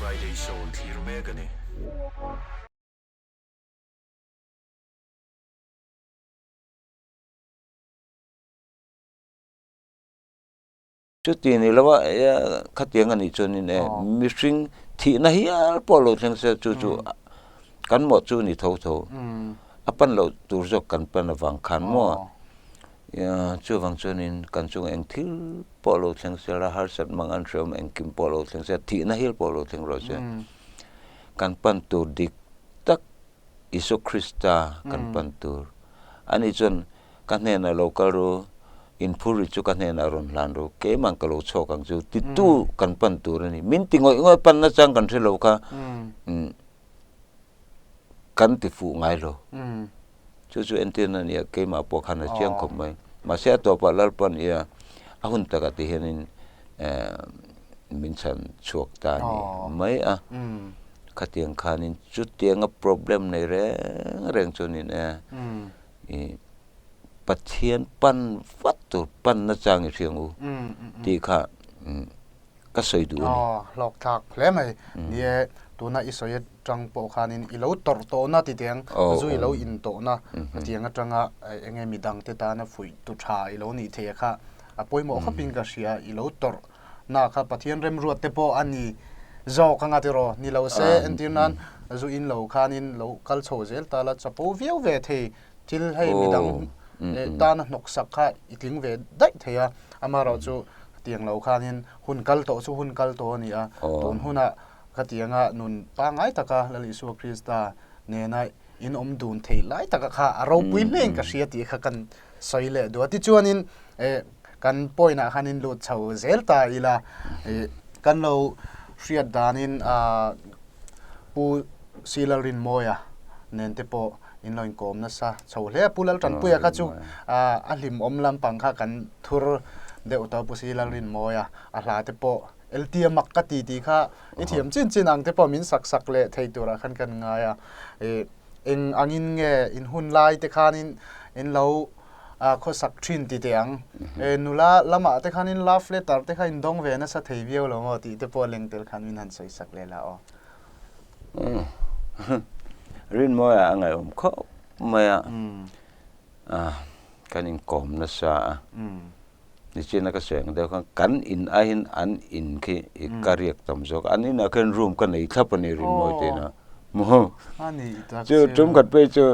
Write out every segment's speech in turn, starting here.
Friday Soul thir me ka ni chút tiền này là vậy khát tiếng anh cho nên mình sinh thì na hiar polo thằng sẽ chú cán một chú này thâu apan lo tur jok kan pan wang khan mo chu wang cho nên kan chung anh thil polo thằng sẽ là har sat mang an rom anh kim polo thằng sẽ thì na hiar polo thằng rồi sẽ kan pan tu dik tak iso Krista kan pan tur ani chon kan ne na local ro in puri chu kan ne na ron lan ro ke mang ka lo chok ang chu ti tu kan pan tur ni min ti ngoi pan na chang kan se lo ka kan ti fu ngai lo chu antenna ni ke ma po khan chiang khom mai ma se to pa lal pan ya ahun ta ka ti henin min chan chuak ta ni mai khatiang khanin chu tiang a problem nei reng chunin pathian pan wat tu pan na chang i thiang u ti kha ka soi du ni lok thak hle mai ni tuna isoye tang po khanin ilo tor to na ti tiang zu ilo in to na tiang atanga enge midang te ta na fui tu tha ilo ni the kha apoi mo kha ping ka sia ilo tor na kha pathian rem ruat te po ani zo ka nga ti ro ni lo se entinan zu in lo khanin lo kal chho zel ta la chapo viau ve the til hei midang ta na nok sak kha itling ve dai theya amaro chu tiang lo khanin hun kal to chu hun kal to ni a ton huna khatianga nun pa ngai taka lali su Krista ne nai in dun thei lai taka kha aro pui leng ka sia ti kha kan soile do ti chuanin kan poina khanin lu chho zel ta ila kan lo riat danin pu silarin moya nen te po in loin kom na sa chho le pulal tan puya ka chu a hlim lam pang kha kan thur de uta pu silarin moya a hla te po LTM makka ti kha ithiam chin ang te po min sak le thei tura khan kan nga ya eng angin nge in hun lai te khanin in lo kho sak thin ti te ang nula lama te khanin love letter te kha in dong ve na sa thei viau lo mo ti te po leng tel khan min han soi sak le la o rin mo ya ngai kho ma ya kanin kom na sa ni china ka seng de kan in a hin an in khi kariak tam jok ani na kan room kan nei thap ani rin mo te na mo ani chu tum kat pe chu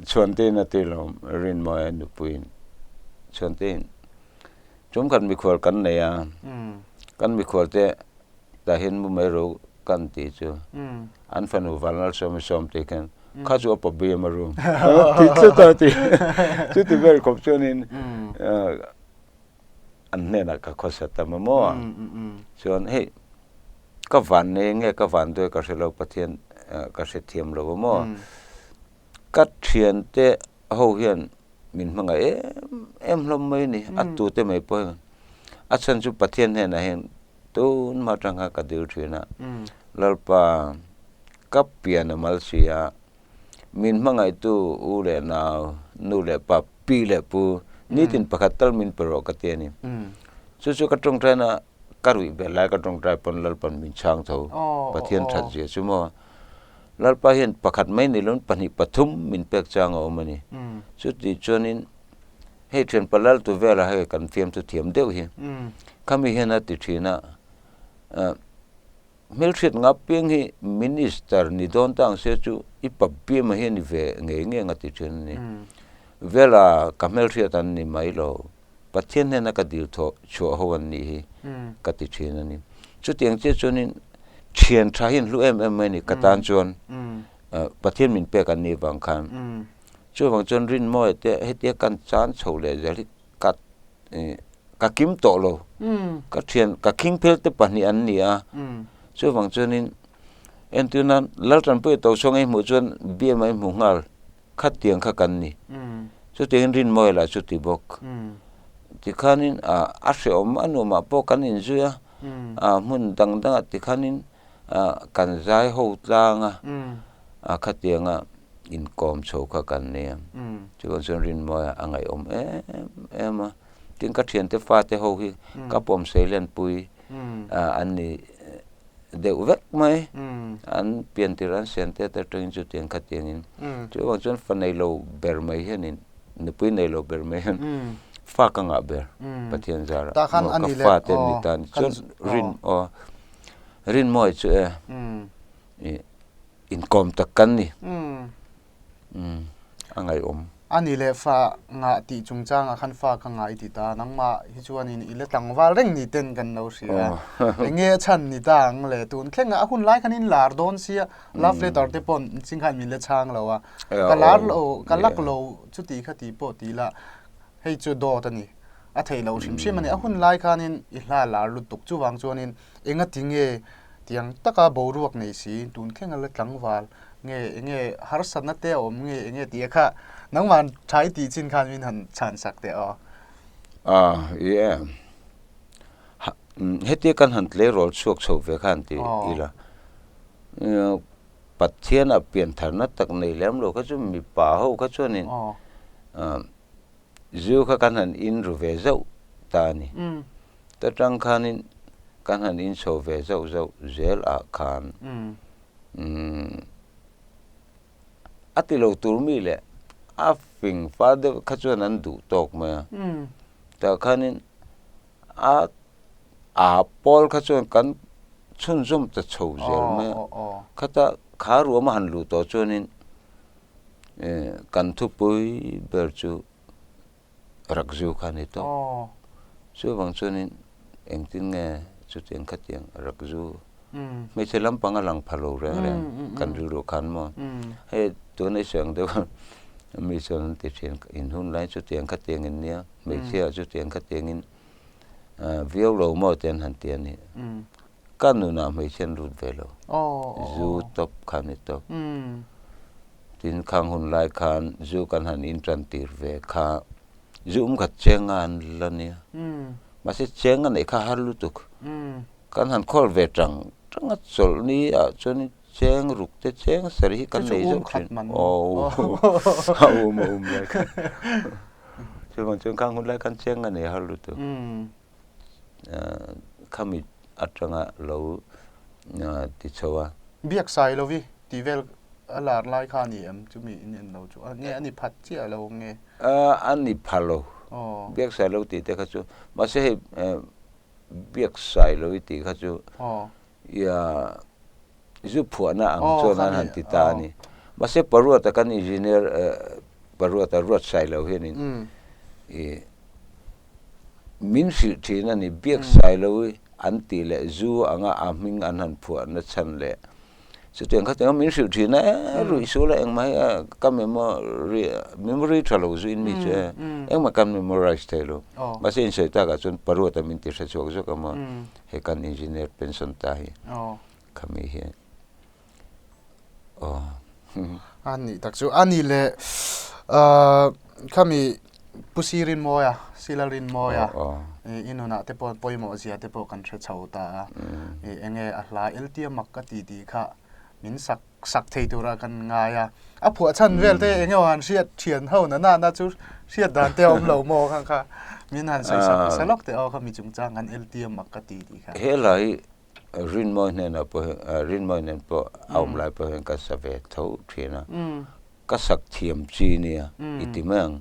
chon te na te lo rin mo an du puin chon te tum kan mi khol kan nei ya kan mi khol te ta hin mu mai ro kan ti chu an fanu valal som te kan kha chu pa be ma room ti chu ta ti chu ti ver kop choninอันนี้นะก็ข้อสัตย์มามั่วส่วนเฮ้ก็ฝันเองก็ฝันด้วยก็เสเราประเทศก็เสถียมเรามั่วก็เทียนเตะเขาเห็นมินมังไงเอ็มลมไม่นี่อัดตัวเตะไม่ป่วยอัดฉันจุประเทศเนี่ยนะเห็นตัวมาจังหากระดิ่งเทียนะแล้วป่าก็เปลี่ยนมาเลเซียมินมังไงตัวอูเล่นาวนู่เล่ป่าปีเล่ปูนี่ตินประคัตตลมินเปรอกเตียนี่สุกระตรงใจนะการวิเบลายกระตรงใจปนลลปันมินช่างเท่าประเทศชัดเจนสมมติลลปะเห็นประคัตไม่ในล้นปนิปทุมมินเปกจางเอามันนี่สุดที่จนินให้เทรนปลลตัวเวลาให้กันเฟียมตัวเทียมเดียวเห็นข้ามีเห็นนะติดทีนะเมลเชิดงับเพียงให้มินิสเตอร์นี่โดนตั้งเสียจูอีปับเปียมาเห็นนี่เวงเงี้ยงัดติดทีนี่เวลากำเนิดเรียนนี่ไม่โลประเทศเนี่ยนักดิวชัวหัวนี่กติเชนนี่จุดอย่างเช่นจนเชียนชายนลูเอ็มนี่กตันจวนประเทศมินเปกันนี่บางครั้งช่วงบางจนรินมอยแต่ให้เดียกันจานโฉเลยจะริกัดกิมโตโลกัดเชียนกัดคิงเพลต์ปันนี่อันนี้ช่วงบางจนนี่เอ็นตัวนั้นลัลตันเปิดตัวช่วงไอ้หมู่จนเบี้ยไม่หมู่งาขัดเตียงขัดกันนี่สุดที่รินมอยละสุดที่บอกที่ขานินอาศัยอมอนุมาปอกันนินจุยมุนดังที่ขานินกันใจหูตางขัดเตียงอินคอมโชว์ขัดกันเนี่ยจุกันส่วนรินมอยอังไงอมถึงกัดเทียนเตฟ้าเตหูฮีกับผมเซเลนปุยอันนี้ deuh vek mai an pian tiran sente ta tring chu tiang khat tiang in chu wang chon fanei lo ber mai hianin nupui nei lo ber mai han fa ka nga ber pathian zara ta khan ani le fa ten ni tan chon rin moi chu in kom tak kan ni angai ani le fa nga ti chung chang a khan fa ka nga I ti ta nang ma hi chuan in ile tangwal reng ni ten kan no sia nge chan ni tang le tun thlenga hun lai khan in lar don sia love letter te pon ching khan min le chang lo wa kalar lo kalak lo chu ti kha ti po ti la hei chu do ta ni a thei lo shim shim ani a hun lai khan in I hla lar lu tuk chu wang chuan in enga tinge tiang taka boruak nei si tun thlenga le tlangwal nge har san na te om nge ti kha nang man thai ti chin khan min han chan sak te yeah heti kan han tle rol chuak chho ve khan ti ila pathian a pian tharna tak nei lem lo kha chu mi pa ho kha chuan in zu kha kan han in ru ve zau ta ni ta tang khan in kan han in so ve zau zel a khan atilo turmi le a fing fa de kha chuan an du tok ma ta khanin a pol kha chuan kan chun zum ta chho zel ma khata kharu ma han lu to chuanin kan thu pui ber chu rakzu khani to chu bang chuanin engtin nge chu tiang khatiang rakzu me chelam pangalang phalo reng kan ru khan mo he to nei sang de mi son ti chen in hun lai chu tiang khatiang in nia me chia chu tiang khatiang in viau lo mo ten han tian ni kan nu na me chen ru velo zu top khan ni top tin khang hun lai khan zu kan han in tran tir ve kha zum khat chengan lania ma se chengan nei kha halu tuk kan han khol ve tang a chol ni a chon cheng ruk te cheng sari kan nei zo chen mo lai chu man chung khang hun lai kan chengan nei halu tuk khami atanga lo ti chowa biak sai lo vi ti vel alar lai kha ni am chu mi in lo chu nge ani phat chi lo nge ani phalo biak sai lo ti te kha chu ma se biak sai lo ti kha chu ya zu phuana ang chon an han ti ta ni ma se parua ta kan engineer parua ta road sai lo hianin min sil thina ni biak sai lo an ti le zu anga aming an han phuana chan le chu tiang kha min sil thina ru isu la eng mai ka memory thalo zu in mi che eng ma kan memorize thelo ma se in se ta ga chon parua ta min ti sa chok zo ka ma he kan engineer pension ta hi kami hi ani tak chu ani le kami pusirin moya silarin moya inuna te po poimo zia te po kan thre chauta enge ahla ltm makati ti kha min sak thei tura kan nga ya a phua chan vel te enge wan riat thian ho na chu riat dan te om lo mo kha kha min han sai sak salok te o kami chung chang an ltm makati ti kha he lai rin moi ne na po rin moi ne po aum lai po ka sa ve tho thina ka sak thiam chi nia itimang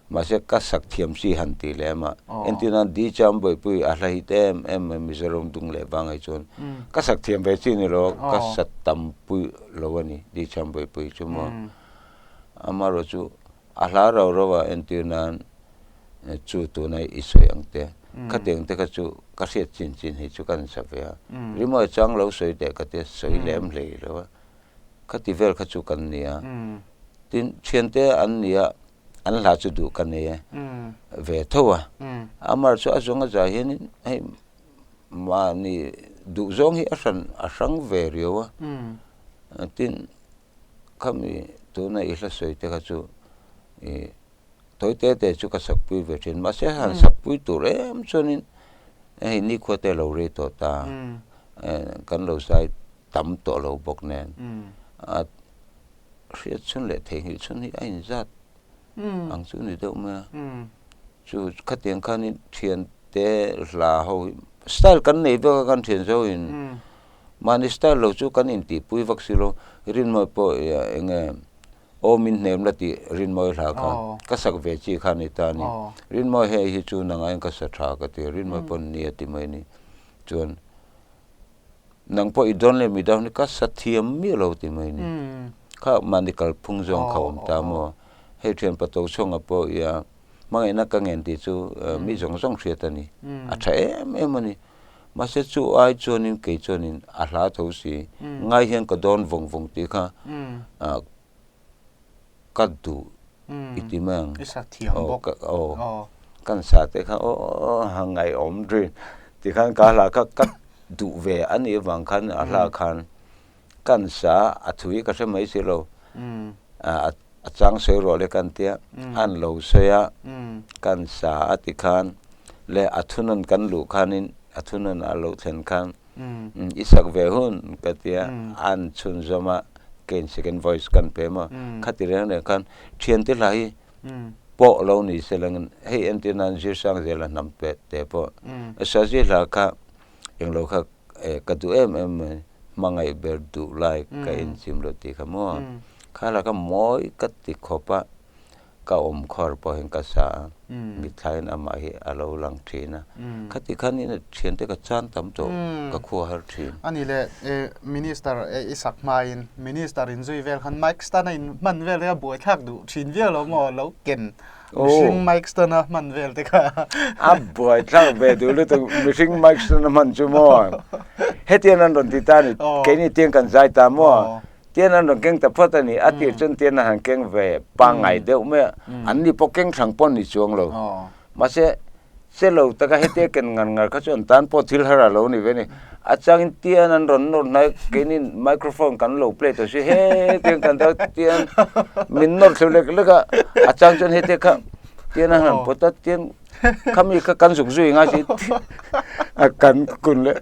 ma se ka sak thiam si han ti le ma entina di cham boi pui a lai tem em mizoram dung le bang ai chon ka sak thiam ve chi ni lo ka sat tam pui lo ni di cham boi pui chu mo amaro chu a hla ro ro wa entina chu tu nai isoi ang te khateng te ka chu ka riat chin hi chu kan sa ve ri mo chang lo soi te ka te soi lem le lo khati vel kha chu kan nia tin chen te an nia an la chu du kan ne ve thowa amar chu azonga ja hin ai ma ni du zong hi asang ve riwa tin kami to na ihla soi te ka chu toi te chu ka sak pui ve thin ma se han sak pui tu rem chonin ai ni kho te lo re to ta kan lo sai tam to lo bok nen a riat chun le the hi chun hi ai zat ang chu ni do ma chu khatiang khan in thian te la ho style kan nei be kan thian zo in manista lo chu kan in ti pui vak silo rin mo po enge o min nem la ti rin mo la kha ka sak ve chi khan ni ta ni rin mo he hi chu na ngai ka sa tha ka ti rin mo pon ni ti mai ni chuan nang po idon le mi daw ni ka sa thiam mi lo ti mai ni kha manikal phung jong khawm ta mo he thian pa to chonga po ya mangai na ka ngen ti chu mi jong jong thria ta ni a tha em ni mà sẽ chú ai cho nên kể cho nên à lá thấu xí ngay hiện cái đòn vòng vòng tí kha cắt đủ ít tí mang căn sát tí kha hàng ngày ốm rồi tí kha cả là cắt đủ về anh ấy vàng khăn à lá khăn căn sát à thui cái gì mấy xí lâu trang sợi rồi lấy căn tia ăn lâu sợi căn sát tí khan lấy thunen căn lũ khanin thunen alo then khan isak ve hun katia an chun zoma ken second voice kan pema khatire ne kan thian te lai po lo ni selang hey antenan je sang zela nam pe te po sa je la ka eng lo kha ka du em mangai ber du lai ka in sim lo ti khamo khala ka moi kat ti khopa ka khor po hen ka sa mi thain ama hi alo lang thina khati khan in thian te ka chan tam to ka khu har thin ani le minister isak main minister in zui vel khan mike sta in man vel ya boi thak du thin vel lo mo lo ken mishing mike sta na man vel te kha a boi thak ve du lu to mishing mike sta na man chu mo hetian an ron ti ta ni ke ni tiang kan zai ta mo tiên anh đồng keng tập phát này, à tiệt chân tiên anh keng về ba ngày đều mẹ, anh đi po keng thằng pon đi xuống rồi, mà sẽ lâu ta cái hết keng ngan ngan các chuyện tan po thil hara lâu này vậy này, à chẳng tiên anh run này cái này microphone kan lâu play tôi sẽ hết tiên kan đó tiên mình nói theo cái cái à chẳng chân hết cái tiên anh po ta tiên kami ka kan suk zui nga si akan kun le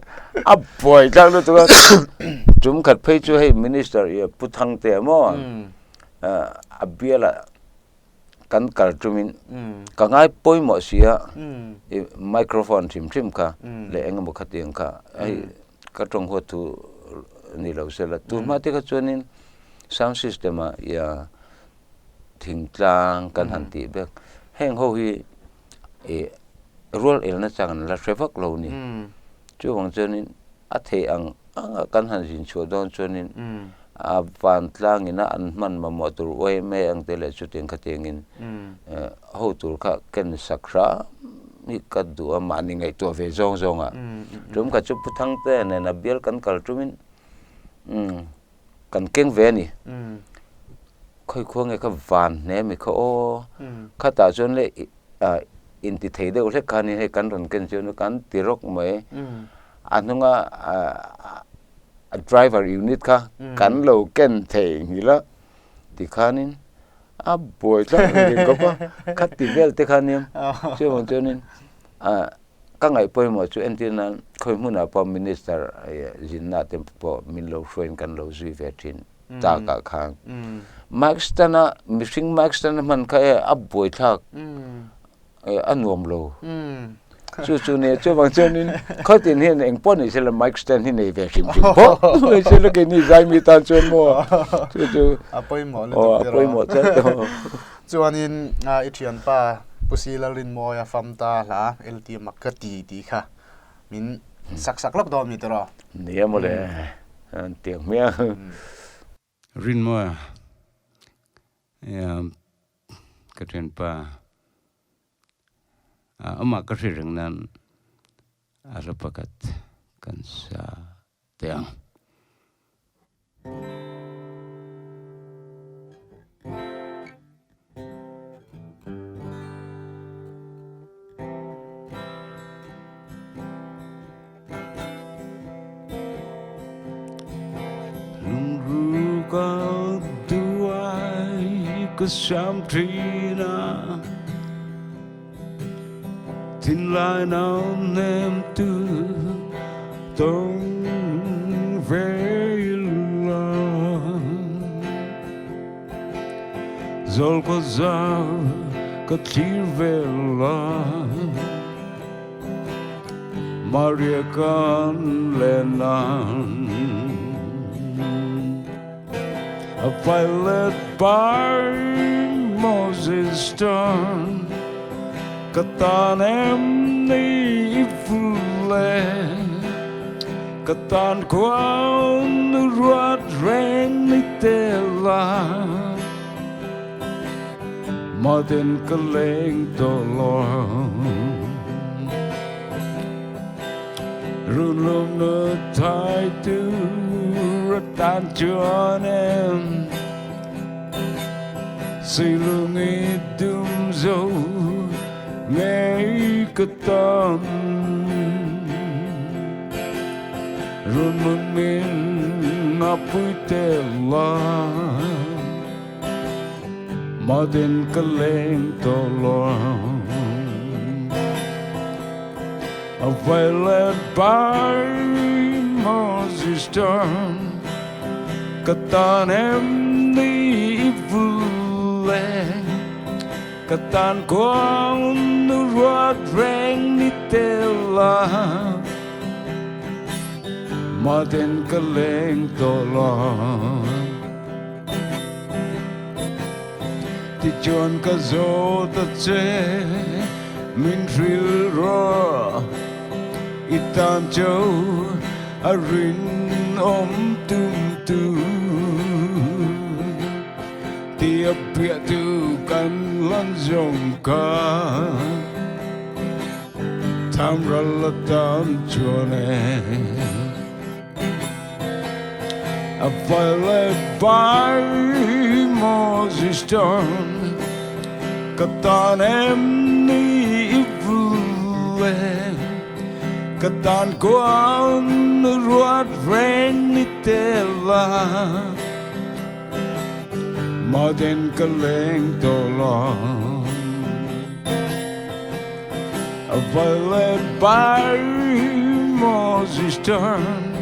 a boy ta lu tu chum khat phei chu hey minister ya puthang te mo a biela kan kal chumin ka ngai poi mo sia microphone thim kha le eng mo khatiang kha ai ka tong ho tu ni lo se la tu ma te ka chunin sound system ya thing tlang kan han ti bek heng ho hi rule el na changan la trevak lo ni chu wang chunin a the ang kan han jin chu don chunin a van tlang ina an man ma mo tur oi me ang te le chu teng khateng in ho tur kha ken sakra ni ka du ma ni ngai to ve zong zong a rum ka chu puthang te ne na bial kan kal chumin kan keng ve ni khoi khuang e ka van ne mi kho kha ta chon le in ti thei deuh hlek khan he kan ron ken chu kan tirok mai anunga a driver unit kha kan lo ken thei hila ti khanin a boy tla ni ko pa khat ti vel te khanim chu mon chunin ka ngai poi mo chu entina khoi muna pa minister jinna te po min lo friend kan lo zui ve thin ta ka khang max tana missing max tana man kha a boy thak anuam lo chu ne chu bang chunin khotin hin eng pon ni sel mic stand hin nei ve sim po sel ke ni zai mi tan chon mo chu apoi mo cha to chuanin ithian pa pusilalin mo ya famta la lt makati ti kha min sak lak dom ni tro ni mo le tiang mia rin mo ya katren pa ama ka ring nan arapakat kansa teang lungru ka duai ka samtrina tin lai nào nem tu tông về lòng rồi có giờ có chỉ về lòng Maria con lên nan a violet by Moses Stone. Katan em ni fule, katan kwan ruat reng ni tela, maden kaleng tolong. Rulum no tai tu ratan chuan em, silung idum zo ngay katan. Rulum min apui tela, maden kaleng tolong. A violet by Moses Stone, katan em ni vule, katan kong ruat reng ni tela, maden kaleng tolong. Ti chuan ka zo ta che min ril ro. Itan châu a rin tum tu tia bia tu kan lan zong ka tham ra la tam chuane a violet by Moses Stone katan em ni vule katan kuan ruat reng ni tela, maden kaleng tolong. A violet by Moses Stone,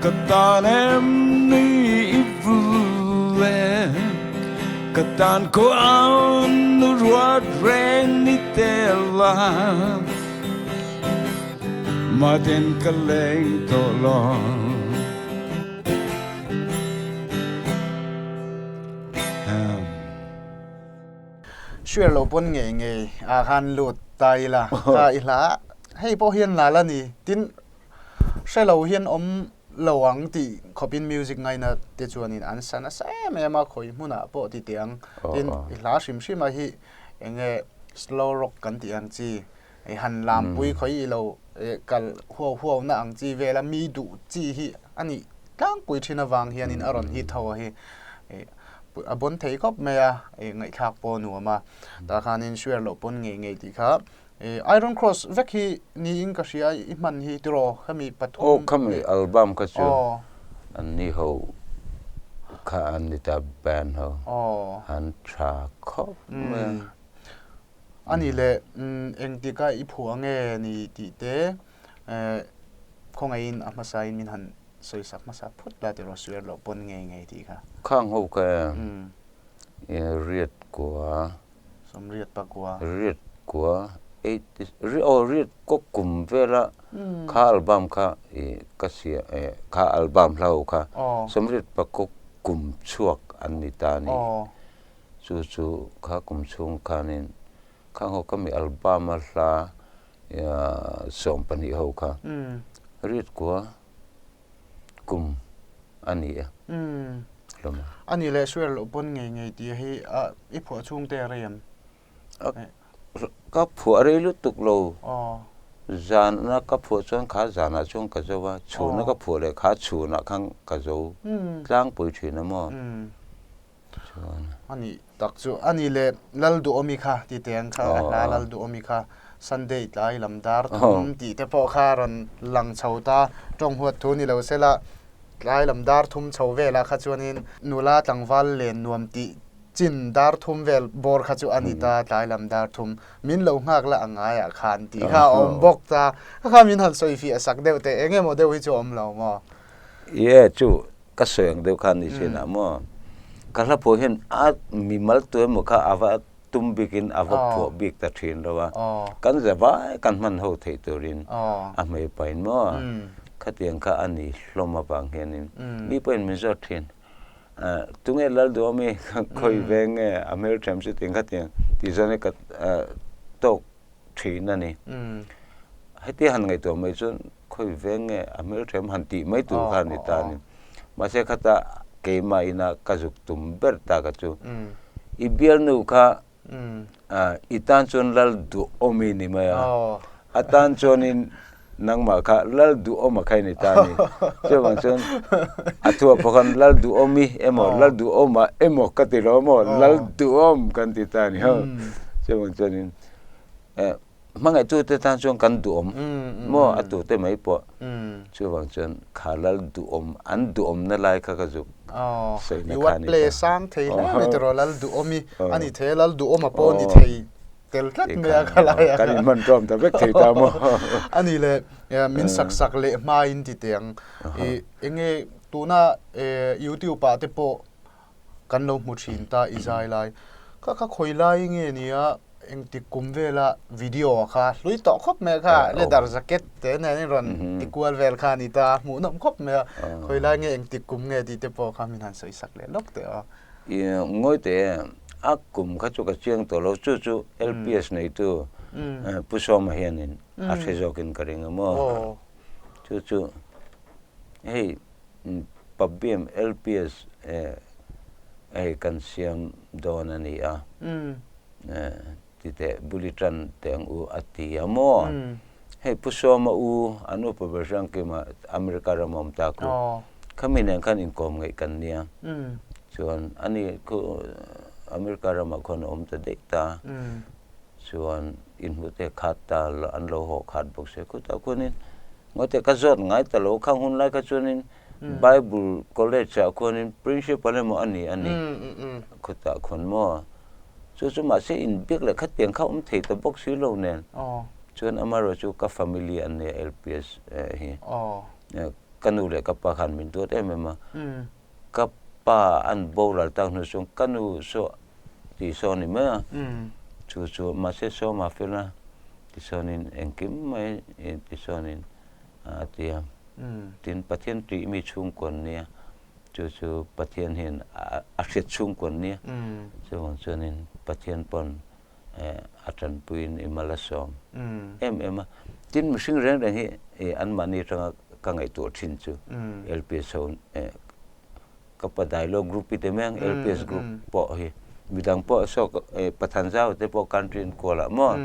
katan em ni vule, katan kuan ruat reng ni tela, maden kaleng tolong. Sure lo pon nge nge a khan lut tai la ka ila hei po hian la la ni tin she lo hian lowang ti khopin music ngai na te chuanin an sana sa me ma khoi muna po ti tiang tin ila sim sim a hi enge slow rock kan ti ang chi e han lam pui khoi lo kal huo na ang chi vela mi du chi hi ani tlang pui thina wang hian in aron hi thaw hi a bon thei khop me a ngai khak po nu ma ta khanin sure lo pon nge nge ti kha Iron Cross vek hi ni in ka sia I man hi tro khami pathum oh khami album ka chu an ni ho kha an ni ta band ho an tra khop me ani le eng ti ka I phu ange ni ti te khongai in amasain min han soi sak ma sa phut la te ro sure lo pon nge nge ti kha khang ho ka riat kwa som riat pa kwa riat kwa 80 riat ko kum vela kha album kha ka sia kha album lau kha som riat pa ko kum chuak an ni ta ni chu kha kum chung khanin khang ho ka mi album la ya som pani ho kha riat kwa kum ani loma ani le sure lo pon nge nge ti hi I phu chung te rem ka phu are lu tuk lo zan na ka phu chon kha zana chung ka zawa chu na ka phu le kha chu na khang ka zo tlang pui thi na mo ani tak chu ani le lal du omi kha ti teng kha lal du omi kha Sunday tlai lamdar thum ti te po kha ron lang chhota tong huat thu ni lo sela tlai lamdar thum chho vela kha chuanin nula tlangwal len nuam ti chin dar thum vel bor kha chu anita tlai lamdar thum min lo ngak la angaya khan ti kha om bok ta kha min hal soi fi asak deu te enge mo deu hi chu om lo mo ye chu ka soyang deu khan ni chena mo kala po hen a mi mal tu mo kha awa tum bikin awa pho bik ta thin rawa kan za ba kan man ho thei turin a me pain mo khatiang kha ani hloma bang henin mi pain min zo thin tung nghe lal du mi khoi veng amel tram se ting khat yang ti zone ka tok thi na ni hai ti han ngai to mai chun khoi veng amel tram han ti mai tu khan ni ta ni ma se khata ke ma ina ka juk tum ber ta ka chu I bial nu kha itan chon lal du omi ni ma ya atan chonin nang ma kha lal du oma khai ni ta ni che wang chon athua phokan lal du omi emo lal du oma emo ka ti ro mo lal du om kan ti ta ni ha che wang chonin mangai tu te tan chon kan du om mo atu te mai po che wang chon kha lal du om an du om na lai kha ka ju yuat play sang thei na ni tro lal du omi ani the lal du oma po ni thei tel tat me khala ya kan man tom ta bek thei ta mo ani le min sak sak le ma in ti teng enge tuna YouTube pa te po kan lo mu thin ta izai lai ka khoi lai nge nia eng ti kumvela video kha lui to khop me kha le dar jacket te na ni ron ti kwal vel kha ni ta mu nom khop me khoi lai nge eng ti kum nge ti te po kha min han soi sak le lok te ngoi te akum kha chu ka chiang to lo chu chu LPS nei tu pusom hianin a thejokin karing mo chu chu hey pabim LPS kan siam don ani a tite bulitran teng u ati amo hey pusoma u anu pa berjang ke ma Amerika ramom ta ku khaminen kan inkom ngai kan nia chuan ani ko Amerika rama kon ta dekta chuan in hute khata an lo ho khat bok se ku ta kunin ngote ka zot ngai ta lo khang hun lai ka chunin Bible college a kunin principal mo ani ku ta kon mo chu ma se in big la khat piang kha thei ta bok si lo nen chuan amaro chu ka family an ne LPS hi kanu le ka pa khan min to te ma ka pa an bowler ta nu song kanu so ti so ni ma chu ma se so ma fela ti so nin engkim mai ti so nin atia tin pathian tri mi chung kon nia chu pathian hin a hret chung kon nia chu nin pathian pon atan puin imalasom em tin mishing reng hi an mani tanga ka ngai to thin chu LPS so kapa dialogue group ite meng LPS group po hi bidang po so pathan zau te po country in kola mo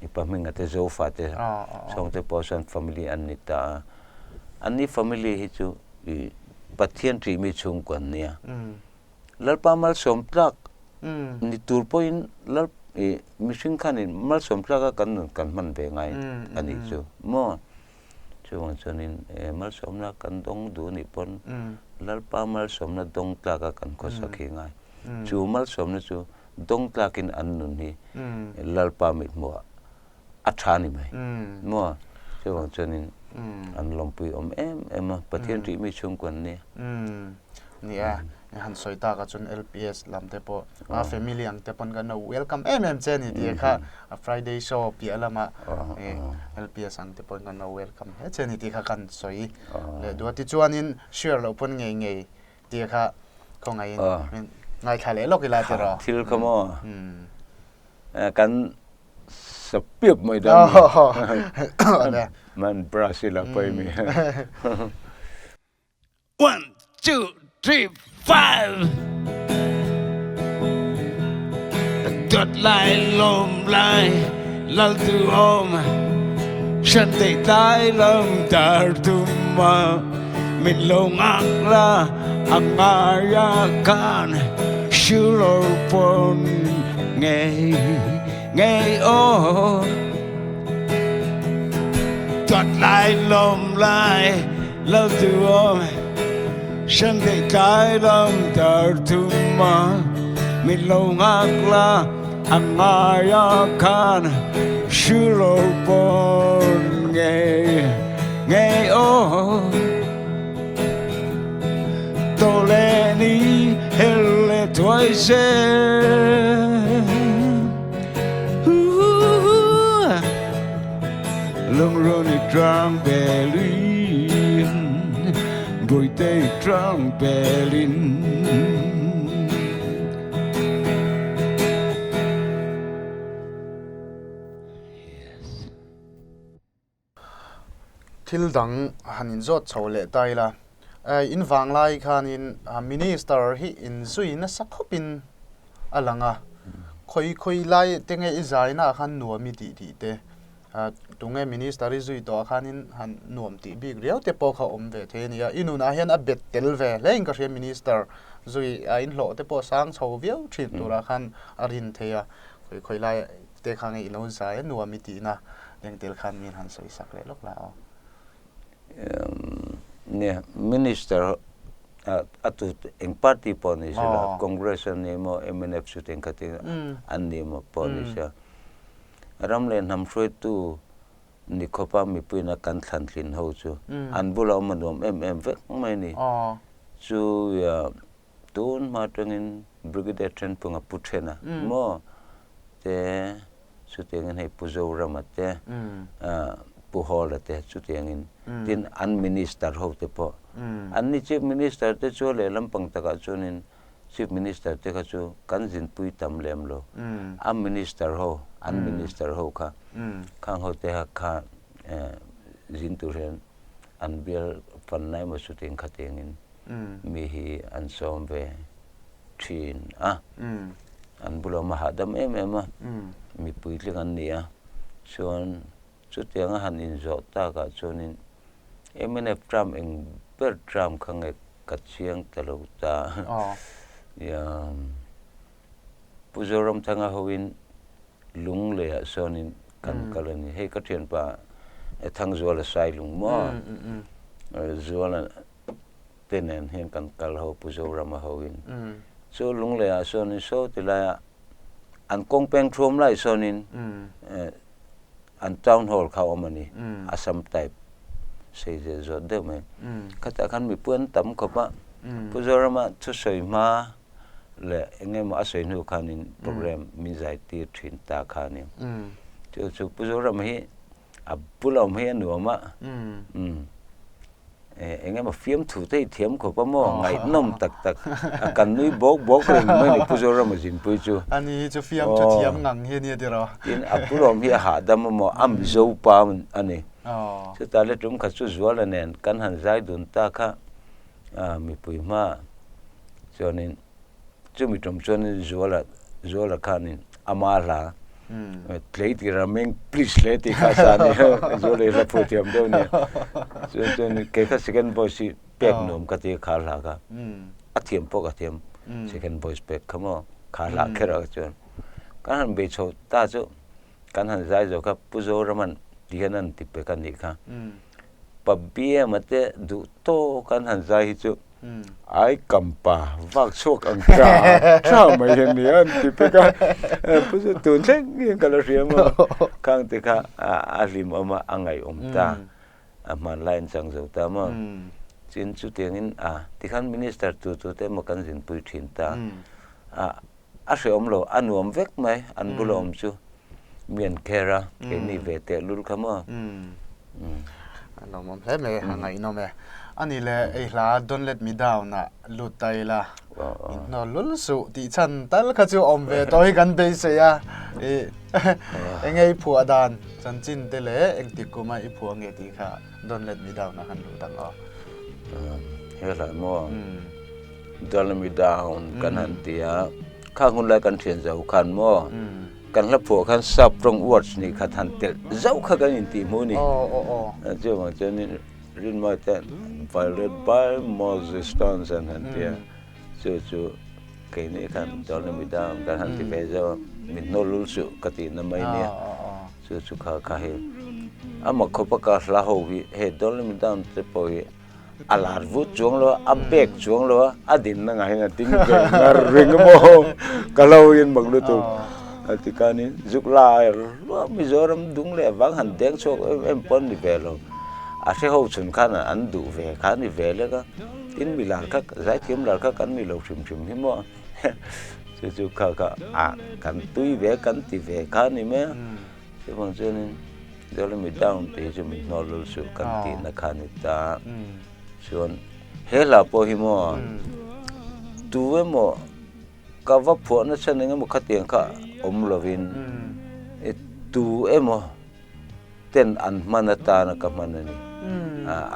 ipaminga te zo fa te song te po san family anita ani family hi chu pathian tri mi chung kon nia lalpa mal som plak ni tur point lal mishing khanin mal som plak kan man be ngai ani chu mo chuan chuanin mal som na kan dong du ni pon lalpa mal som na dong tla ka kan ko sakhi ngai chu mal som na chu dong tla kin an nun hi lalpa mit mo athani mai mo chuan chuanin an lompui em pathian tri mi chung kon ni nia han soita ka chun LPS lam te po family ang te pon kan welcome chen ni ti kha Friday show pi alama LPS ang te pon kan welcome he chen ni ti kha kan soi le do ti chuanin share lo pon nge ti kha ko ngai kha le lo ki la ti ro thil khamo kan sapiep mai da man Brazil pai mi 1 2 3 5 đột lại lồm lại lal tu ôm chân tay tái lâm tar tu ma mình lông ác la ang aya kan shulo pon nghe ô đột lại lồm lại lal tu ôm chân tay tái lâm tar tu ma mình lông ác la ang aya kan shulo pon nghe ô tô lê ni hele toi se lung roni trang bè luyên bụi tê trăng bè linh thil dang hanin zot chole tai la in wang lai khanin minister hi in zui na sakhopin alanga khoi lai tenge izai na khan nuami ti ti te tunge minister zui to khanin han nuam ti big riau te po kha om ve the nia inuna hian a bet tel ve lein ka re minister zui in hlo te po sang chho viau thin tura khan arin theya khoi lai te khange ilo zai nuami ti na leng tel khan min han soi sak le lok la nè minister atut eng party poni sila congress ni mo MNF shooting kating ani mo poni sila ramlen ham shroi tu ni khopa mi puina kan thlan thlin ho chu an bula manom vek mai ni chu ya tun ma tengin brigadier tren punga puthena mo te shooting nei puzo ramate puhol te shooting in tin an minister ho te po an ni chief minister te chu le lampang taka chunin chief minister te ka chu kanjin pui tam lem lo am minister ho an minister ho kha khang ho te kha jin tu ren an bial pan nai ma shooting khateng in mi hi an som ve thin an bulo ma hadam em mi pui tling an nia chuan chu tianga han in zo ta ka chunin MNF tram eng per tram khange kachiang talo ta ya puzoram thanga hoin lung le sonin kan kalani he ka thian pa thang zola sai lung mo zola tenen hen kan kal ho puzoram hoin so lung le sonin so tilaya an kongpeng throm lai sonin an town hall kha omani asam type sei je zo de me kata kan mi puan tam ko pa puzorama thu soi ma le engem asoi nu khanin program mi zai ti thin ta khani chu puzorama hi apulam he nu ma engem fiam thu te thiam ko pa mo ngai nom tak kan nui bok reng me ni puzorama jin pui chu ani chu fiam chu thiam ngang he ni de ro in apulam hi ha dam mo am zo pa ani chu ta le tum kha chu zuala nen kan han zai dun ta kha mi pui ma chonin chu mi tum chonin zuala khanin amala tlei ti rameng please le ti kha sa ni zole ra photiam do ne chu ke kha second voice pek nom ka ti kha la ka athiam po ka thiam second voice pek khamo kha la khera chon kan han be cho ta chu kan han zai zo ka puzo raman dianan tipe kan ni kha pabia mate du to kan han zai chu ai kampa vak chok ang cha mai hen ni an tipe ka puzo tun cheng ni kala riam kang te kha alim ama angai ta man line sang zo ta ma chin chu tengin ti khan minister tu te mo kan jin pui thin ta a shom lo anuam vek mai an bulom chu miền kera cái này về tệ luôn không à nó mắm hết mày hàng ngày nó mày anh ấy là ấy là don't let me down na lụt tay là nó lún sụ thì chân tal cái chỗ om về tôi gần đây sẽ anh ấy phùa đàn chân chín thế lẽ anh tiếc cũng mà phùa nghe thì khá don't let me down na hắn lụt tăng à thế là mua don't let me down kan hắn tia khang hun lại kan thiền giàu kan mua kan la pho kan sap rong words ni kha than tel zau kha kan in ti mu ni jo ma chen ni rin ma ten violated by Moses Stones and hantia chu ke ni kan dol mi da kan han ti ve zo min no lul su ka ti na mai ni chu kha he ama khopa ka la ho hi he dol mi da te po hi alar vu chuang lo abek chuang lo adin na ngai na ting ke ngar ring mo kalau in maglu tu atikani zukla lo mizoram dung le wang han deng chok em pon ni ve lo a se ho chun khan an du ve khan ni ve le ka in milar ka zai thiam lar ka kan mi lo chim hi mo chu kha kan tui ve kan ti ve khan ni me se bang chen dole mi down te chu mi no lo su kan ti na khan ni ta chuan hela po hi mo tu mo ka va pho na chen nga mo khatiang kha om lovin e tu emo ten an manata na ka manani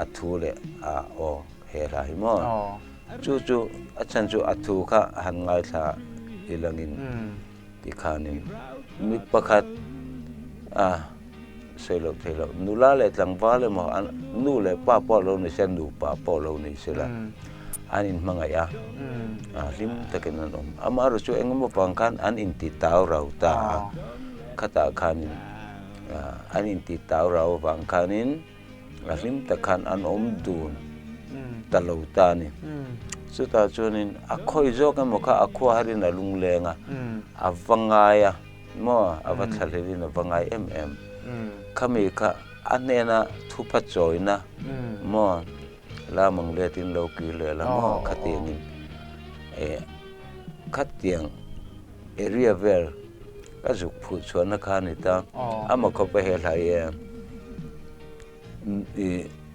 a thule a o hela hi mo chu achan chu athu kha han ngai tha ilangin ti khanin mi pakhat selo thelo nula le tlang vale mo nu le pa po lo ni sen nu pa po lo ni sela anin mangaya lim taken nom amaru chu engmo pangkan an in ti tau rau ta khata khanin an in ti tau rau pangkanin lim takhan an om dun talo ta ni chu ta chunin a khoi zo ka mo kha a khwa harin a lung lenga avangaya mo avathalin avangai kami ka anena thupa choina mo la mong le tin lo ki le la mo khatiang khatiang area vel ka juk phu chona khani ta ama ko pe he lai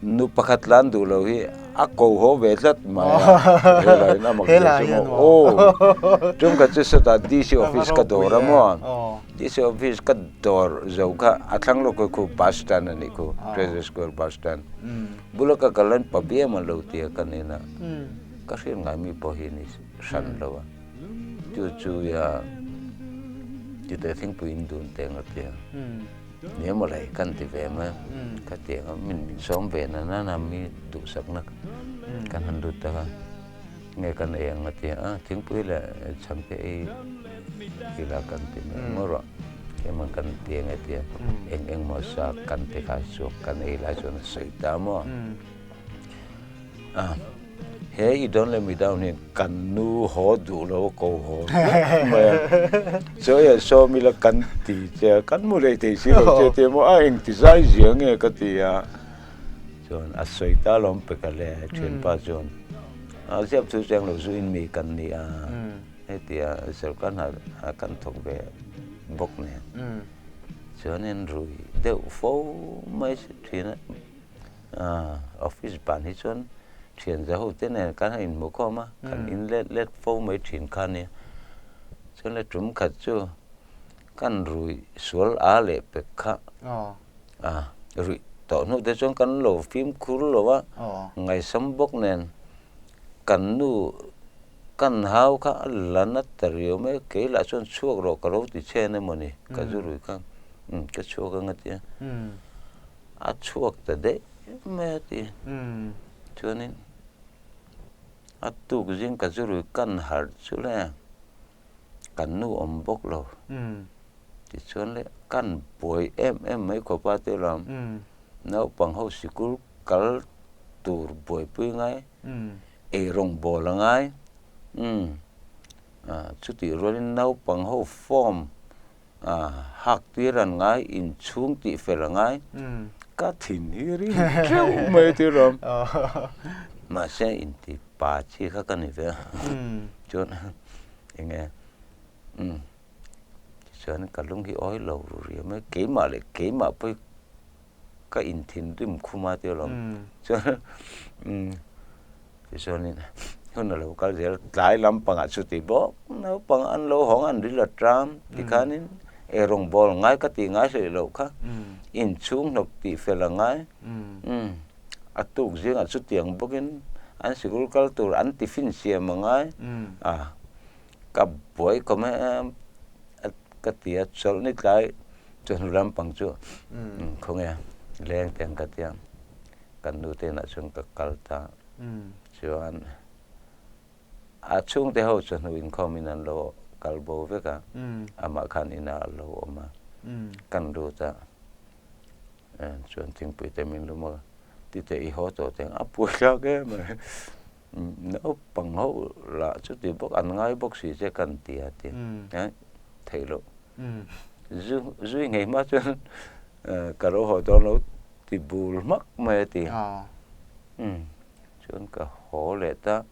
nu pakhat lan du lo hi a ko ho ve lat ma he lai na mong le o tum ka chu sa ta DC office ka do ra mo DC office ka dor zo ka athang lo ko bus stand ani ko treasure square bus stand bulo ka kalan pabia ma lo tia kanina ka rin ngai mi po hi ni san lo chu ya ti te thing pu indun te ngatia ne mo lai kan ti ve ma ka te min som ve na mi du sak na kan han du ta nge kan e ngatia thing pu la cham te kila kan ti mo ro ke man kan ti ngatia eng mo sa kan te ka so kan e la so na sei ta mo hey, don't let me down here. Kan nu ho du lo ko ho. So ya so mi la kan ti che kan mu le te si lo che te mo a eng ti sai jiang e ka ti ya. Jon a soi ta lom pe ka le chen pa jon. A siap tu chang lo zu in mi kan ni a. He ti a sel kan ha kan thok ve bok ne. Cho nên rồi đều phố mấy chuyện office ban hết chốn chuyện giáo hội thế này cái hình một con mà cái in let phố mấy chuyện kan này cho nên chúng khát cho kan rồi sual ale pe kha rồi tao nó để cho kan lo phim cool lo wa ngày sắm bốc nền kan nu kan hao kha lana tario me ke la chon chuak ro ka ro ti che ne moni ka zuru kan cái chuộc cái ngắt ya, chuộc từ đấy mẹ thì, cho nên, tu cái gì cái rồi căn hạt chỗ này, căn nu bốc lâu, thì cho nên căn bồi em mấy cô ba tiêu làm, nấu bằng hậu sĩ cũ cál tur bồi bui ngay, rong bò là ngay, chút thì rồi nấu bằng hậu form hak tiran ngai in chung ti fel ngai ka thin hiri treu mai ti ram ma se in ti pa chi kha kan ve chon enge chon ka lung hi oi lo ri me ke ma le ke ma pe ka in thin rim khuma ti ram chon ni hon lo ka zel tlai lam panga chu ti bo no pang an lo hong an ri la tram ti khanin rong bol ngai ka ti ngai se lo kha in chung nok ti fel ngai atuk jing a chu tiang bokin an sikul kal tur an tiffin siam ngai ka boy ko me ka ti a chol ni tlai chon ram pang chu khong ya leng teng ka tiang kan nu te na chung ka kal ta chuan a chung te ho chon in khomin lo kalbo veka ama khan ina lo ma kan do ta chuan ting pu te min lo ma ti te I ho to teng apu la ke ma no pang ho la chu ti bok an ngai bok si che kan ti ati thei lo zu ngai ma chuan ka ro ho do lo ti bul mak ma ti chuan ka ho le ta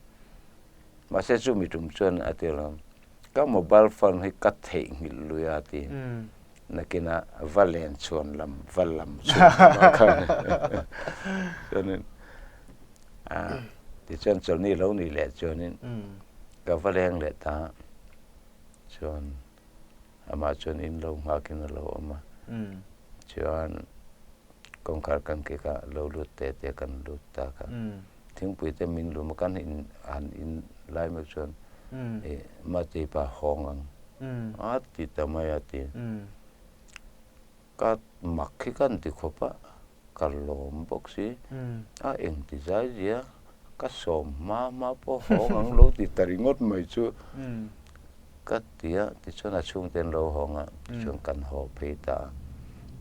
ma se chu mi tum chuan atilam ka mobile phone hi ka thei ngil luya ti nakina valen chon lam valam chon cho nên thì chọn chọn ni lâu ni lệ chọn nên cái vật hàng lệ ta chọn ama chọn in lâu ngã kinh lâu ama chọn công khai kan cái cả lâu lụt tệ kan lụt ta cả tiếng bụi tệ mình luôn mà kan in lại mà chọn mà thì bà hong ang thì tao mày thì các mặc khi kan thì khó pa kalau boxi eng ti zai dia ka som ma po hong ang lo ti taringot mai chu ka tia ti chona chung ten lo honga chung kan ho pheita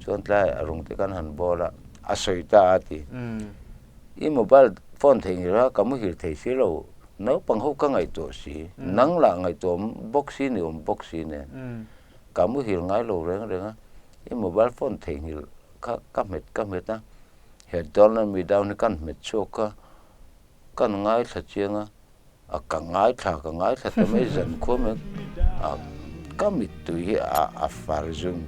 chon tla arung te kan han bola asoita ti I mobile phone thing ra kamu hil thei si lo no pang ho ka ngai to si nang la ngai to boxi ni boxi ne kamu hil ngai lo reng reng I mobile phone thing hil ka met ta he dollar mi down kan met choka kan ngai tha chenga ka ngai tha ta mai zan ko me ka mit tu hi a far zum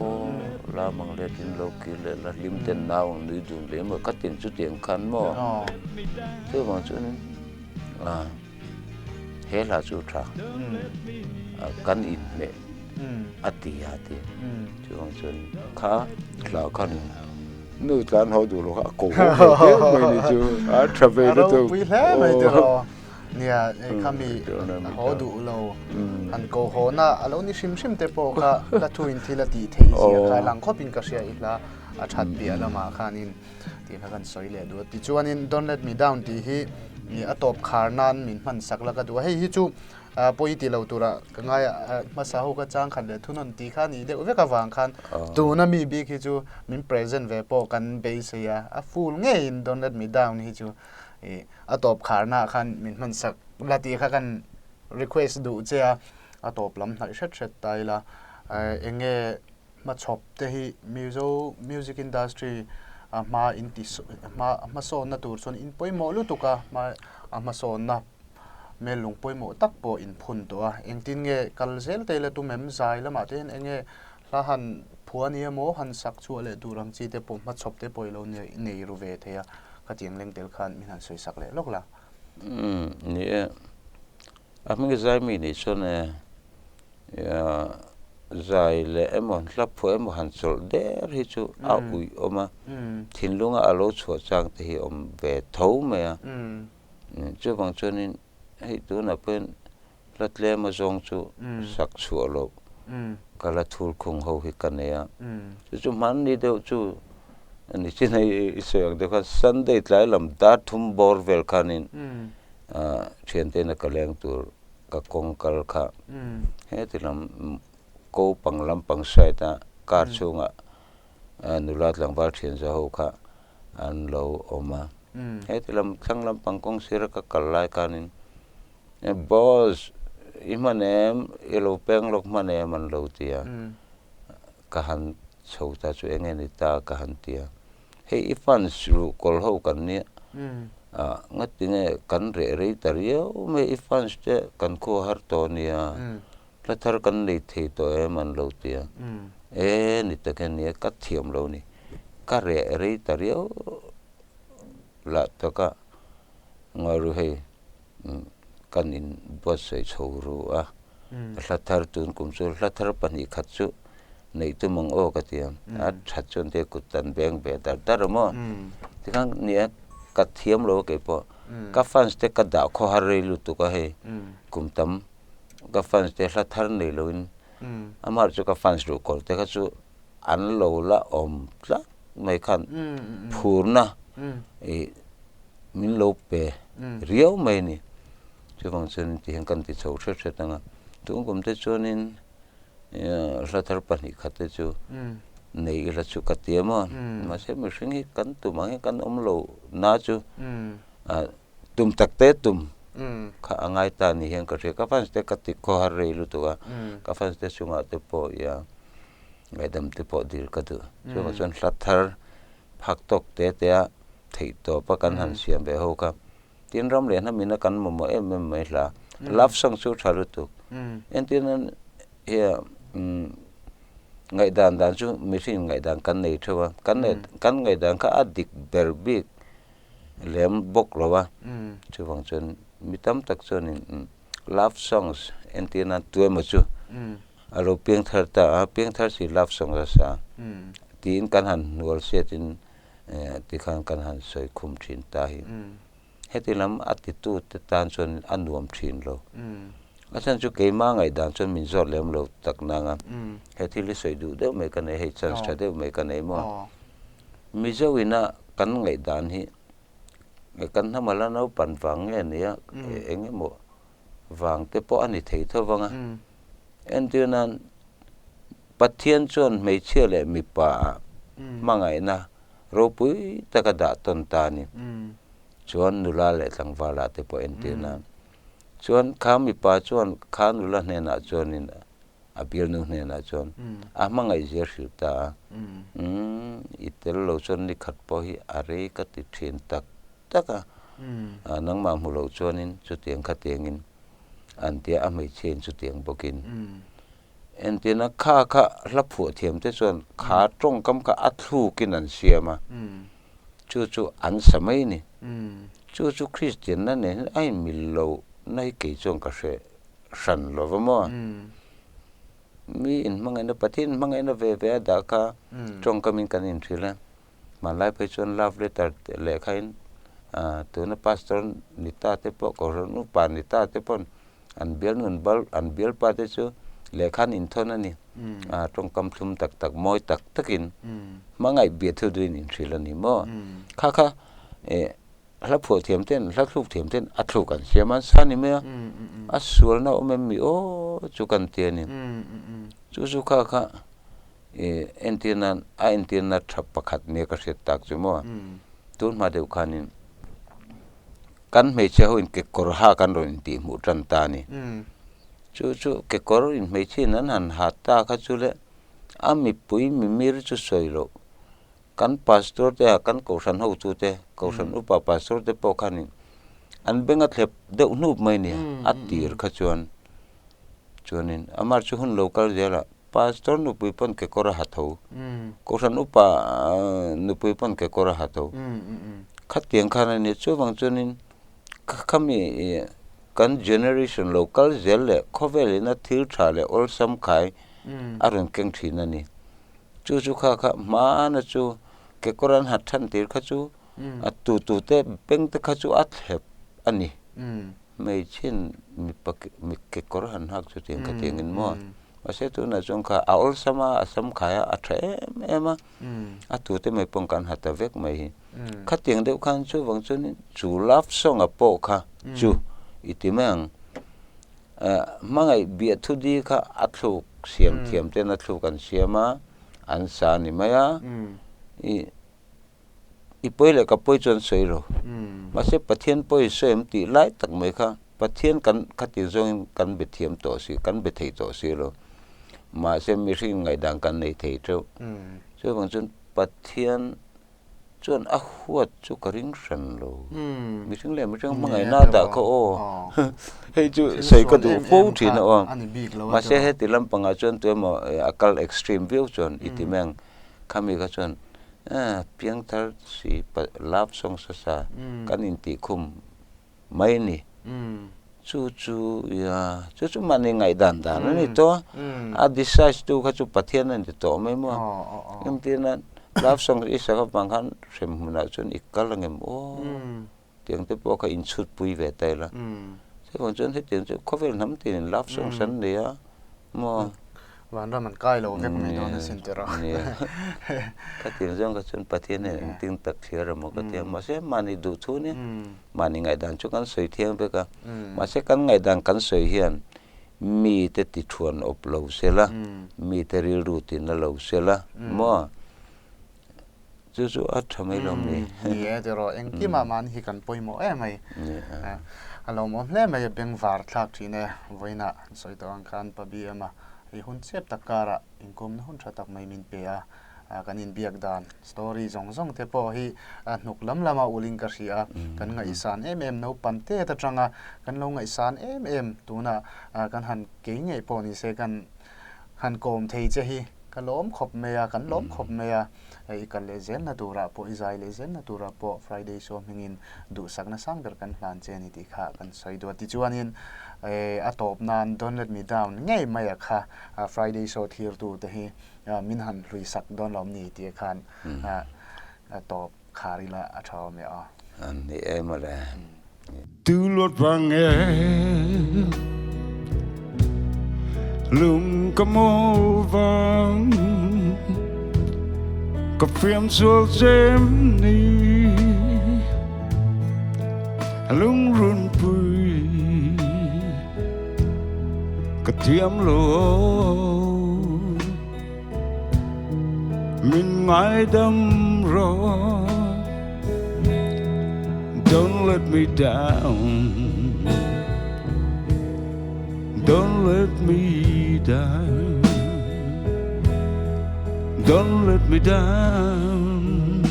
o la mang le tin lo ki le la lim ten naw ni dun le ma ka tin chu tiang khan mo tu ma chu ni he la chu tha kan in le ati chuang chun kha klau khan nu tan ho du lo ka ko mai ni chu travel to we le mai de lo nia kami ho du lo an ko ho na alo ni sim te po ka la thu in thila ti thei sia ka lang kho pin ka sia ila a that pi ala ma khanin ti kha kan soi le du ti chuan in don't let me down ti hi ni atop khar nan min man sak la ka du hei hi chu poi ti lo tura ka ngai ma sa ho ka chang khan le thunon ti kha ni de ve ka wang khan tu na mi bi ki chu min present ve po kan be sia a full nge in don't let me down hi chu atop khar na khan min man sak la ti kha kan request du che atop lam nai shat tai la enge ma chop te hi music industry ma in ti ma so na tur son in poi mo lu tu ka ma so na me lung poi mo tak po in phun to eng tin nge kal zel te le tu mem zai la ma ten enge la han phuani mo han sak chu le durang chi te po ma chop te poi lo nei ru ve the ya ka tiang leng tel khan min han soi sak le lok la ni aming zai mi ni so ne ya zai le emon la pho em han sol der hi chu a ui oma thin lunga alo chu chang te hi om ve tho me ya chu bang chunin hei tu na pen latle ma zong chu sak chu alo kala thul khung ho hi kanea chu man ni de chu ani chin ai soyang de kha sunday tlai lam ta thum bor vel khanin chen te na kaleng tur ka kong kal kha he ti lam ko panglam pang sai ta kar chunga nulat lang bar chen za ho kha an lo oma he ti lam thanglam pangkong sira ka kalai kanin boss imanem elo peng lok manem an lo tia ka han chouta chu engeni ta ka han tia he ifan sru kol ho kan ni ngatinge kan re tario me ifan ste kan ko har to nia la thar kan nei thei to man lo tia ni ta ken ni ka thiam lo ni ka re tario la to ka ngoru he kan in bos sei choru la thar tun kum chu la thar pani khat chu nei tu mong o ka tiam a that chon te kutan beng be dar mo ti kang ni ka thiam lo ke po ka fans te ka da kho har re lu tu ka he kum tam ka fans te la thar nei lo in amar chu ka fans ru kol te ka chu an lo la om tla mai khan phurna min lo pe riau mai ni chu bang chen ti hang kan ti chho thre tanga tu kum te chonin la thar pani khate chu nei la chu ka ti ma ma se mi singi kan tu mang kan om lo na chu tum tak te tum kha angai ta ni hang ka re ka fans te ka ti ko har re lu tu ka fans te chunga te po ya ngai dam te po dir ka tu chu ma chon la thar phak tok te a thei to pa kan han siam be ho ka tin ram le na min kan mo em mai la love song chu tharu tu en tin ya ngai dan chu mi sin ngai dan kan nei thwa kan ngai dan ka adik berbik lem bok lo wa chu wang chon mi tam tak chon in love songs entina tu ma chu alo piang thar ta piang thar si love song ra sa tin kan han nual set in ti khan kan han soi khum thin ta hi hetilam attitude te tan chon anuam thin lo asan chu ke ma ngai dan chon min zor lem lo tak na nga hetili soi du de me kan he chance cha de me kan mo mi zo ina kan ngai dan hi kan hamala no pan wang nge nia enge mo wang te po ani thei tho wanga en tunan pathian chon me che le mi pa mangai na ro pui takada ton ta ni chuan nula le tlangwala te po en tunan chuan kha mi pa chuan kha nula hne na chuan in apil nu hne na chuan a mangai zer hil ta itel lo chuan ni khat po hi are ka ti thin tak taka nang ma mu lo chuan in chu tiang kha tiangin an tia a mai chen chu tiang bokin en tina kha la phu thiam te chuan kha tong kam ka athlu kin an siama chu an samai ni chu Christian na ne ai mil lo nai ke chong ka se san lo mo mi in mangai na pathin mangai na ve da ka tong kamin kanin thila man lai pe chuan love letter le khain tu na pastor nita te po ko nu pa nita te pon an bial nun bal an bial pa te chu le khan in thon ani tong kam thum tak moi tak takin mangai bia thu duin in thila ni mo kha la phu thiam ten la thuk thiam ten a thuk kan siaman sani me a sul na omem mi o chu kan te ni chu kha entina thap pakhat ne ka set tak chu mo tun ma deu khanin kan me che ho in ke kor ha kan ro in ti mu tran ta ni chu ke kor in me che nan han ha ta kha chu le ami pui mi mir chu soilo kan pastor te kan ko san ho tu te ko san upa pastor te po khanin an benga thlep deuh nu mai ni atir kha chuanin amar chu hun local jela pastor nu pui pon ke kor ha tho ko san upa nu pui pon ke kor ha tho khatiang khana ni chu wang chunin khami kan generation local jelle khovel na thil thale ol sam khai arun keng thina ni chu kha ma na chu ke koran hat than tir kha chu tu te peng te kha chu athlep ani mei chin mi ke koran hak chu tiang ka tiang in mo ase tu na chung kha ol sama asam khaya athe ema atu te mai pong kan hata vek mai kha tiang deuh khan chu wang chun chu love song a po kha chu itimang mangai bia thu di kha athluk siam thiam te na thlu kan siama an sa ni maya i poile ka poi chon soiro ma se pathian poi soem ti lai tak mai kha pathian kan khati zong kan be thiam to si kan be thei to si lo ma se mi ring ngai dang kan nei thei tro so bang chun pathian chon a huat chu ka ring san lo mi ring le mi ring mangai na da ko o hei chu sei ka du po thi na o ma se he ti lam panga chon tu mo akal extreme view chon itimeng khami ka chon piang thar si love song sa kan in ti khum mai ni chu ya chu mani ngai dan ni to a decide tu kha chu pathian an to mai mo em tin na love song is a bang han sem na chun ikalangem o tiang te po kha in chut pui ve tai la se bon chun he tiang chu khovel nam tin love song san le ya mo van ra man kai lo vek mai don sin tera ka tiang jong ka chun pathian ne ting tak thira mo ka tiang ma se mani du thu ne mani ngai dan chu kan soi thiang be ka ma se kan ngai dan kan soi hian mi te ti thuan op lo se la mi te ril ru tin na lo se la mo chu a thamai lom ni ye de ro eng ki ma man hi kan poi mo mai alo mo le mai beng var thak thi ne voina soi to ang khan pa bi ama hi hun chep takara inkom na hun thatak mai min pe a kan in biak dan story zong te po hi nuk lama uling ka ria kan ngai san no pante ta tanga kan lo ngai san tuna kan han ke ngai po ni se kan han kom thei che hi kan lom khop me ya kan lom khop me ya ikan le zen na tura po izai le zen na tura po Friday show mingin du sak na sang ber kan hlan chen ni ti kha kan soi do ti chuanin atop nan don't let me down ngei mai kha Friday show thir tu te hi min han hlui sak don lom ni ti khan top khari la a thaw me a an ni em mà ra tu lót vàng nghe lung có mô vàng có phim xuôi dêm ni lung run bùi có tiêm lô mình ngại đâm rồi. Don't let me down. Don't let me down. Don't let me down.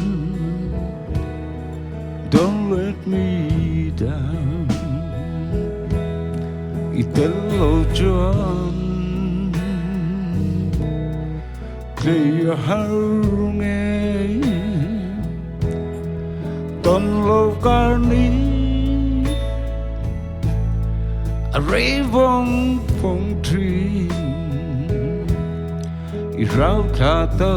Don't let me down. Italo John clear harunge Don lo carni a ravong phong tree irau thata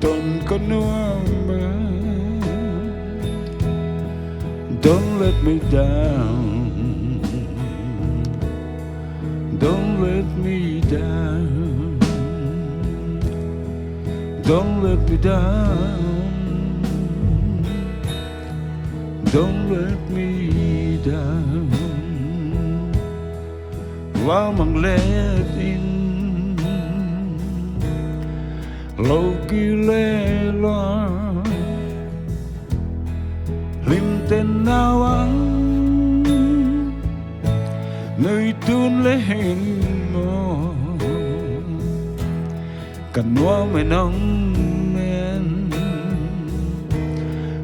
don kanuama don't let me down. Don't let me down. Don't let me down. Don't let me down. While I'm let in, Loki le lo, lim tên nào anh, nơi tuôn lên mò. Cần hoa mày nóng men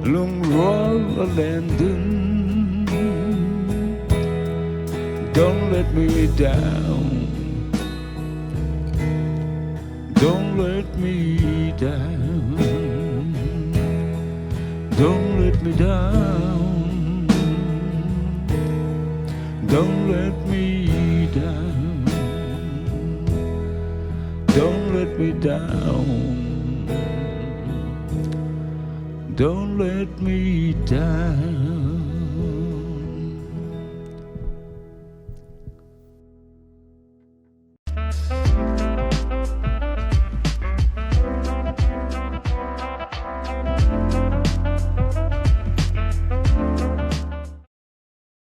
lung roll lên đứng. Don't let me down. Don't let me down. Don't let me down. Don't let me down. Don't let me down. Don't let me down.